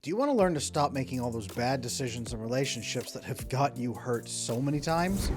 Do you want to learn to stop making all those bad decisions in relationships that have got you hurt so many times?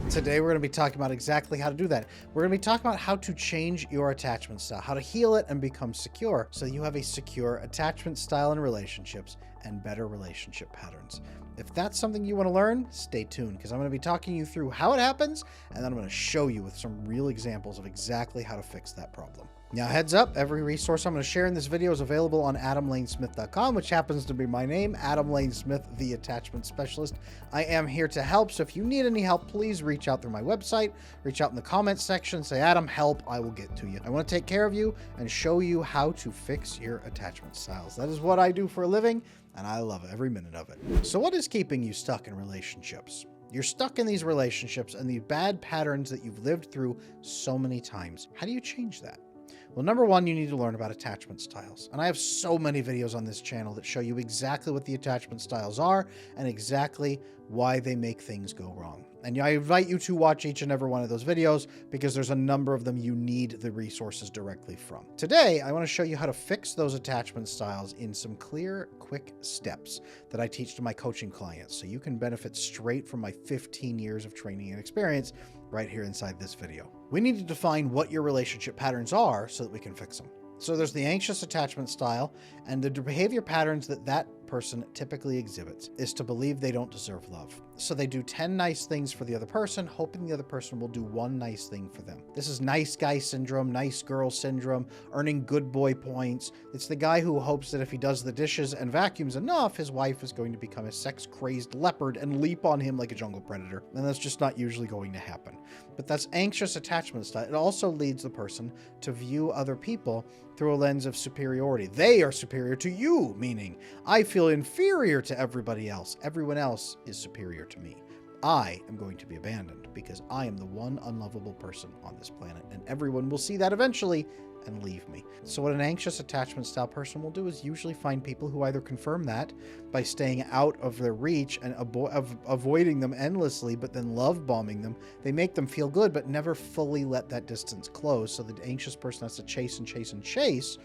Today, we're going to be talking about exactly how to do that. We're going to be talking about how to change your attachment style, how to heal it and become secure so you have a secure attachment style in relationships and better relationship patterns. If that's something you want to learn, stay tuned because I'm going to be talking you through how it happens and then I'm going to show you with some real examples of exactly how to fix that problem. Now, heads up, every resource I'm going to share in this video is available on adamlanesmith.com, which happens to be my name, Adam Lane Smith, the attachment specialist. I am here to help, so if you need any help, please reach out through my website, reach out in the comments section, say, Adam, help, I will get to you. I want to take care of you and show you how to fix your attachment styles. That is what I do for a living, and I love every minute of it. So what is keeping you stuck in relationships? You're stuck in these relationships and these bad patterns that you've lived through so many times. How do you change that? Well, number one, you need to learn about attachment styles. And I have so many videos on this channel that show you exactly what the attachment styles are and exactly why they make things go wrong. And I invite you to watch each and every one of those videos because there's a number of them you need the resources directly from. Today, I want to show you how to fix those attachment styles in some clear, quick steps that I teach to my coaching clients so you can benefit straight from my 15 years of training and experience right here inside this video. We need to define what your relationship patterns are so that we can fix them. So there's the anxious attachment style, and the behavior patterns that person typically exhibits is to believe they don't deserve love. So they do 10 nice things for the other person, hoping the other person will do one nice thing for them. This is nice guy syndrome, nice girl syndrome, earning good boy points. It's the guy who hopes that if he does the dishes and vacuums enough, his wife is going to become a sex-crazed leopard and leap on him like a jungle predator. And that's just not usually going to happen. But that's anxious attachment style. It also leads the person to view other people through a lens of superiority. They are superior to you, meaning I feel inferior to everybody else. Everyone else is superior to me. I am going to be abandoned because I am the one unlovable person on this planet, and everyone will see that eventually and leave me. So what an anxious attachment style person will do is usually find people who either confirm that by staying out of their reach and avoiding them endlessly, but then love bombing them. They make them feel good, but never fully let that distance close. So the anxious person has to chase and chase and chase.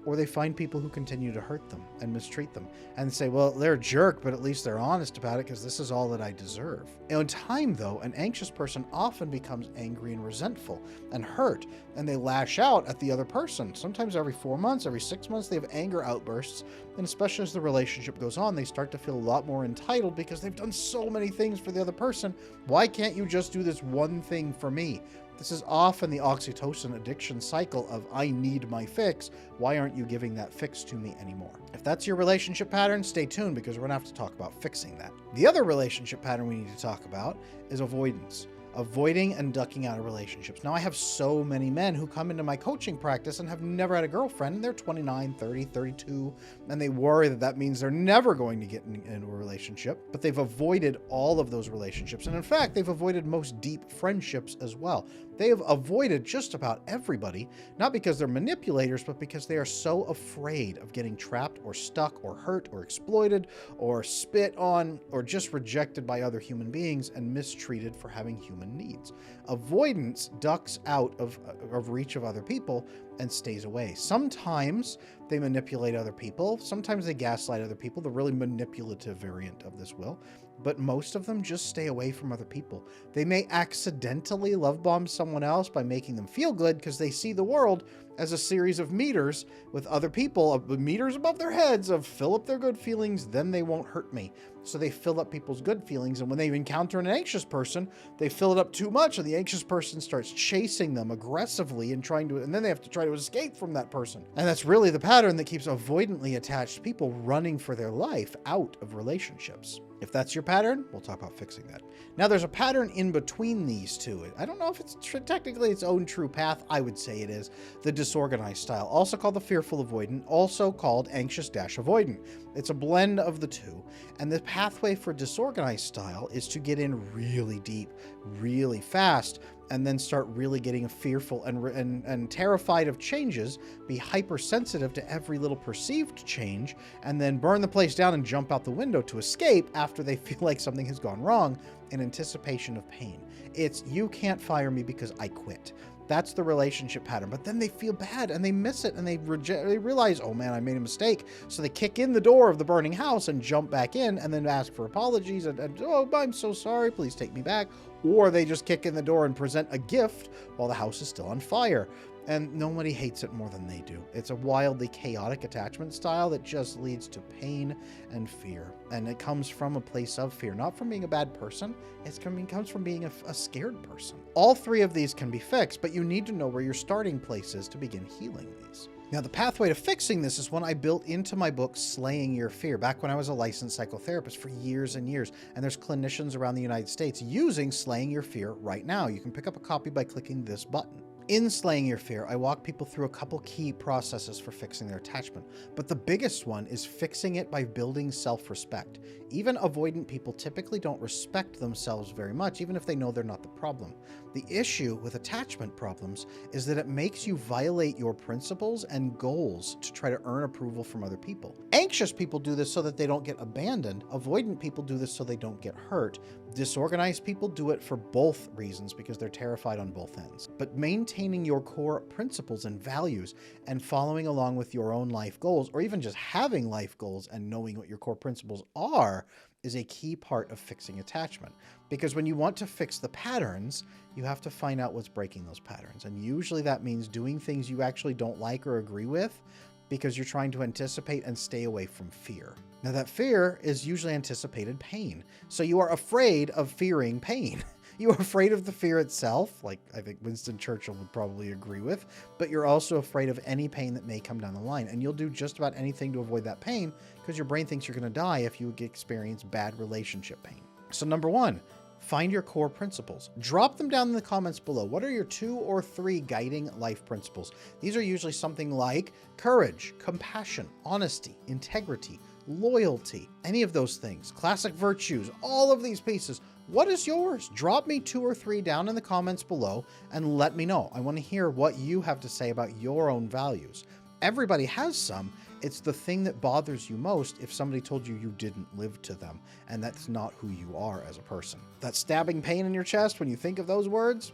Or they find people who continue to hurt them and mistreat them and say, well, they're a jerk, but at least they're honest about it because this is all that I deserve. In time, though, an anxious person often becomes angry and resentful and hurt, and they lash out at the other person. Sometimes every 4 months, every 6 months, they have anger outbursts. And especially as the relationship goes on, they start to feel a lot more entitled because they've done so many things for the other person. Why can't you just do this one thing for me? This is often the oxytocin addiction cycle of I need my fix. Why aren't you giving that fix to me anymore? If that's your relationship pattern, stay tuned because we're going to have to talk about fixing that. The other relationship pattern we need to talk about is avoidance. Avoiding and ducking out of relationships. Now, I have so many men who come into my coaching practice and have never had a girlfriend. They're 29, 30, 32, and they worry that that means they're never going to get into a relationship, but they've avoided all of those relationships. And in fact, they've avoided most deep friendships as well. They have avoided just about everybody, not because they're manipulators, but because they are so afraid of getting trapped or stuck or hurt or exploited or spit on or just rejected by other human beings and mistreated for having human needs. Avoidance ducks out of reach of other people and stays away. Sometimes they manipulate other people. Sometimes they gaslight other people, the really manipulative variant of this will. But most of them just stay away from other people. They may accidentally love bomb someone else by making them feel good because they see the world as a series of meters with other people, meters above their heads of fill up their good feelings, then they won't hurt me. So they fill up people's good feelings. And when they encounter an anxious person, they fill it up too much. And the anxious person starts chasing them aggressively and and then they have to try to escape from that person. And that's really the pattern that keeps avoidantly attached people running for their life out of relationships. If that's your pattern, we'll talk about fixing that. Now, there's a pattern in between these two. I don't know if it's technically its own true path. I would say it is. The disorganized style, also called the fearful avoidant, also called anxious-avoidant. It's a blend of the two. And the pathway for disorganized style is to get in really deep, really fast, and then start really getting fearful and terrified of changes, be hypersensitive to every little perceived change, and then burn the place down and jump out the window to escape after they feel like something has gone wrong in anticipation of pain. It's, you can't fire me because I quit. That's the relationship pattern. But then they feel bad and they miss it and they realize, oh man, I made a mistake. So they kick in the door of the burning house and jump back in and then ask for apologies and oh, I'm so sorry, please take me back. Or they just kick in the door and present a gift while the house is still on fire. And nobody hates it more than they do. It's a wildly chaotic attachment style that just leads to pain and fear. And it comes from a place of fear, not from being a bad person. It comes from being a scared person. All three of these can be fixed, but you need to know where your starting place is to begin healing these. Now, the pathway to fixing this is one I built into my book, Slaying Your Fear, back when I was a licensed psychotherapist for years and years. And there's clinicians around the United States using Slaying Your Fear right now. You can pick up a copy by clicking this button. In Slaying Your Fear, I walk people through a couple key processes for fixing their attachment, but the biggest one is fixing it by building self-respect. Even avoidant people typically don't respect themselves very much, even if they know they're not the problem. The issue with attachment problems is that it makes you violate your principles and goals to try to earn approval from other people. Anxious people do this so that they don't get abandoned. Avoidant people do this so they don't get hurt. Disorganized people do it for both reasons because they're terrified on both ends. But maintaining your core principles and values and following along with your own life goals, or even just having life goals and knowing what your core principles are, is a key part of fixing attachment. Because when you want to fix the patterns, you have to find out what's breaking those patterns. And usually that means doing things you actually don't like or agree with because you're trying to anticipate and stay away from fear. Now that fear is usually anticipated pain. So you are afraid of fearing pain. You are afraid of the fear itself, like I think Winston Churchill would probably agree with, but you're also afraid of any pain that may come down the line. And you'll do just about anything to avoid that pain because your brain thinks you're going to die if you experience bad relationship pain. So number one, find your core principles. Drop them down in the comments below. What are your 2 or 3 guiding life principles? These are usually something like courage, compassion, honesty, integrity, loyalty, any of those things, classic virtues, all of these pieces. What is yours? Drop me 2 or 3 down in the comments below and let me know. I want to hear what you have to say about your own values. Everybody has some. It's the thing that bothers you most if somebody told you you didn't live to them, and that's not who you are as a person. That stabbing pain in your chest when you think of those words,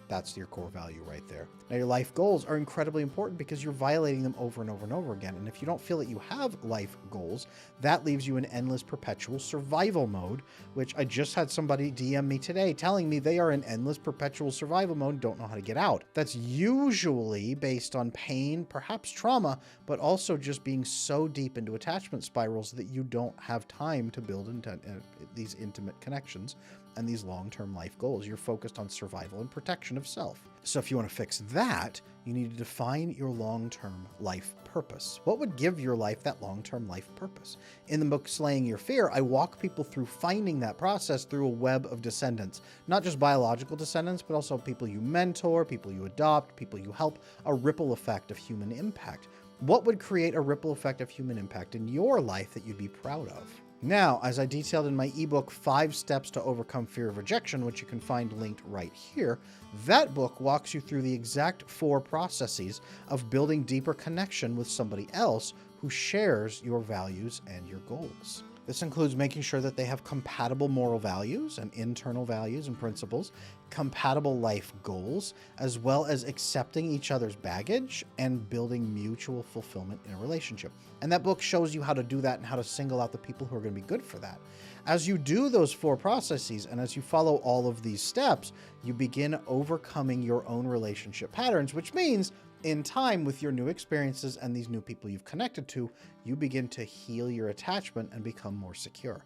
that's your core value right there. Now, your life goals are incredibly important because you're violating them over and over and over again. And if you don't feel that you have life goals, that leaves you in endless perpetual survival mode, which I just had somebody DM me today telling me they are in endless perpetual survival mode, don't know how to get out. That's usually based on pain, perhaps trauma, but also just being so deep into attachment spirals that you don't have time to build these intimate connections and these long-term life goals. You're focused on survival and protection of self. So if you want to fix that, you need to define your long-term life purpose. What would give your life that long-term life purpose? In the book Slaying Your Fear, I walk people through finding that process through a web of descendants, not just biological descendants, but also people you mentor, people you adopt, people you help, a ripple effect of human impact. What would create a ripple effect of human impact in your life that you'd be proud of? Now, as I detailed in my ebook, 5 Steps to Overcome Fear of Rejection, which you can find linked right here, that book walks you through the exact 4 processes of building deeper connection with somebody else who shares your values and your goals. This includes making sure that they have compatible moral values and internal values and principles, compatible life goals, as well as accepting each other's baggage and building mutual fulfillment in a relationship. And that book shows you how to do that and how to single out the people who are going to be good for that. As you do those 4 processes and as you follow all of these steps, you begin overcoming your own relationship patterns, which means in time, with your new experiences and these new people you've connected to, you begin to heal your attachment and become more secure.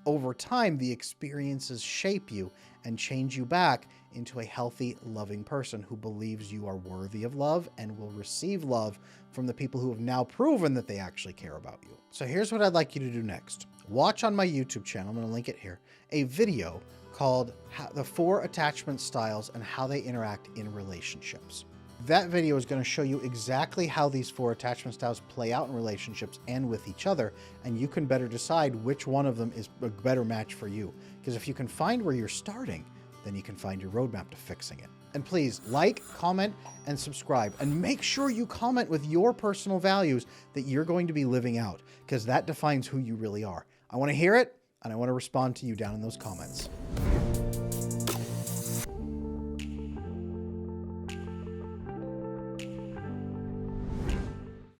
Over time, the experiences shape you and change you back into a healthy, loving person who believes you are worthy of love and will receive love from the people who have now proven that they actually care about you. So here's what I'd like you to do next. Watch on my YouTube channel, I'm going to link it here, a video called The 4 Attachment Styles and How They Interact in Relationships. That video is going to show you exactly how these 4 attachment styles play out in relationships and with each other, and you can better decide which one of them is a better match for you. Because if you can find where you're starting, then you can find your roadmap to fixing it. And please like, comment, and subscribe, and make sure you comment with your personal values that you're going to be living out, because that defines who you really are. I want to hear it, and I want to respond to you down in those comments.